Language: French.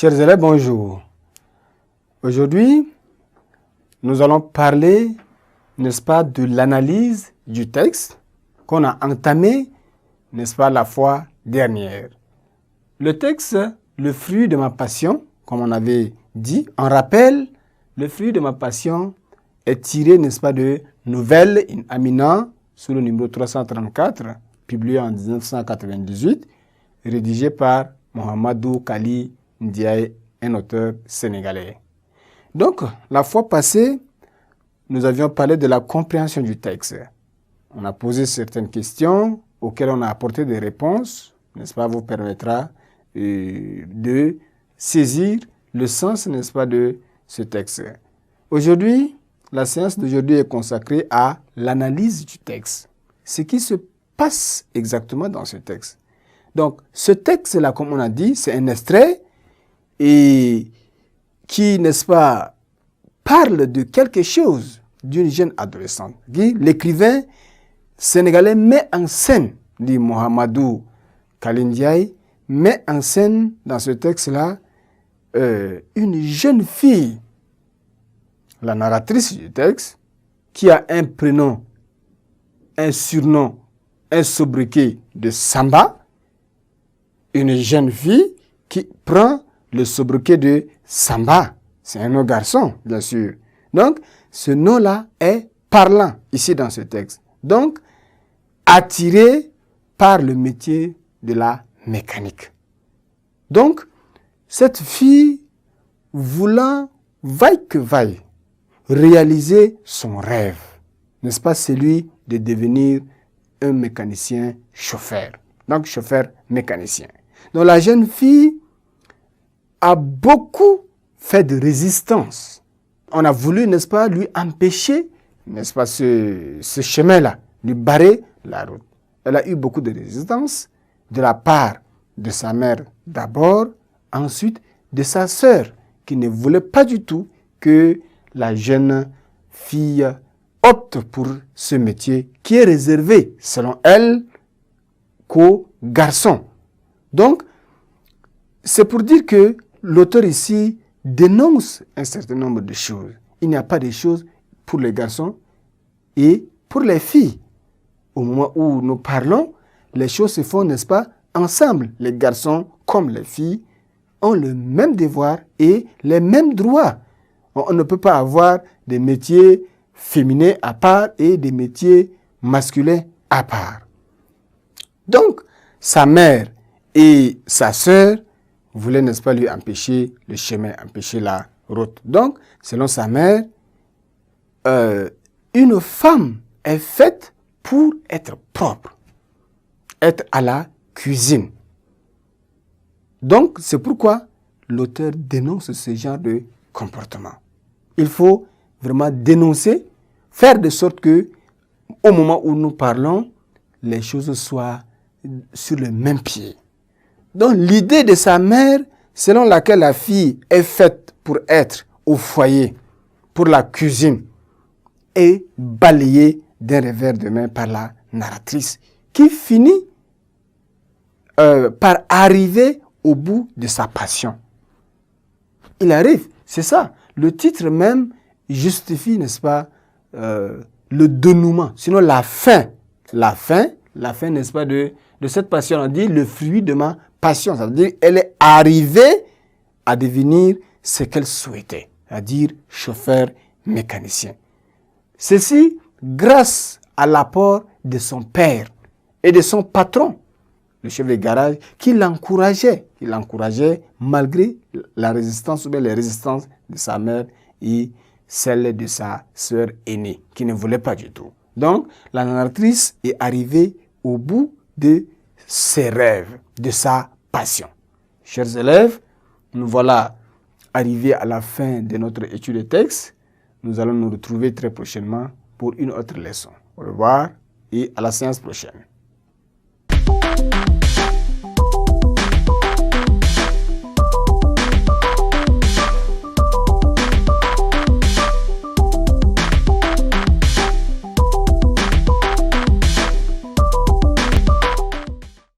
Chers élèves, bonjour. Aujourd'hui, nous allons parler, n'est-ce pas, de l'analyse du texte qu'on a entamé, n'est-ce pas, la fois dernière. Le texte, le fruit de ma passion, comme on avait dit, en rappel, le fruit de ma passion est tiré, n'est-ce pas, de Nouvelles in Amina, sous le numéro 334, publié en 1998, rédigé par Mohamedou Kali Ndiaye, un auteur sénégalais. Donc, la fois passée, nous avions parlé de la compréhension du texte. On a posé certaines questions auxquelles on a apporté des réponses, n'est-ce pas, vous permettra de saisir le sens, n'est-ce pas, de ce texte. Aujourd'hui, la séance d'aujourd'hui est consacrée à l'analyse du texte. Ce qui se passe exactement dans ce texte. Donc, ce texte-là, comme on a dit, c'est un extrait et qui, n'est-ce pas, parle de quelque chose d'une jeune adolescente. L'écrivain sénégalais met en scène, dit Mohamedou Kali Ndiaye, met en scène dans ce texte-là une jeune fille, la narratrice du texte, qui a un prénom, un surnom, un sobriquet de Samba, une jeune fille qui prend le sobriquet de Samba. C'est un nom garçon, bien sûr. Donc, ce nom-là est parlant ici dans ce texte. Donc, attiré par le métier de la mécanique. Donc, cette fille, voulant, vaille que vaille, réaliser son rêve, n'est-ce pas, celui de devenir un mécanicien chauffeur. Donc, chauffeur mécanicien. Donc, la jeune fille a beaucoup fait de résistance. On a voulu, n'est-ce pas, lui empêcher, n'est-ce pas, ce chemin-là, lui barrer la route. Elle a eu beaucoup de résistance de la part de sa mère d'abord, ensuite de sa sœur, qui ne voulait pas du tout que la jeune fille opte pour ce métier qui est réservé, selon elle, qu'aux garçons. Donc, c'est pour dire que l'auteur ici dénonce un certain nombre de choses. Il n'y a pas de choses pour les garçons et pour les filles. Au moment où nous parlons, les choses se font, n'est-ce pas, ensemble. Les garçons comme les filles ont le même devoir et les mêmes droits. On ne peut pas avoir des métiers féminins à part et des métiers masculins à part. Donc, sa mère et sa sœur voulaient, n'est-ce pas, lui empêcher le chemin, empêcher la route. Donc, selon sa mère, une femme est faite pour être propre, être à la cuisine. Donc, c'est pourquoi l'auteur dénonce ce genre de comportement. Il faut vraiment dénoncer, faire de sorte que, au moment où nous parlons, les choses soient sur le même pied. Donc, l'idée de sa mère, selon laquelle la fille est faite pour être au foyer, pour la cuisine, est balayée d'un revers de main par la narratrice, qui finit par arriver au bout de sa passion. Il arrive, c'est ça. Le titre même justifie, n'est-ce pas, le dénouement, sinon la fin, n'est-ce pas, de cette passion. On dit le fruit de ma passion, ça veut dire elle est arrivée à devenir ce qu'elle souhaitait, c'est-à-dire chauffeur mécanicien. Ceci grâce à l'apport de son père et de son patron, le chef de garage, qui l'encourageait malgré la résistance ou bien les résistances de sa mère et celle de sa sœur aînée, qui ne voulait pas du tout. Donc, la narratrice est arrivée au bout de ses rêves, de sa passion. Chers élèves, nous voilà arrivés à la fin de notre étude de texte. Nous allons nous retrouver très prochainement pour une autre leçon. Au revoir et à la séance prochaine.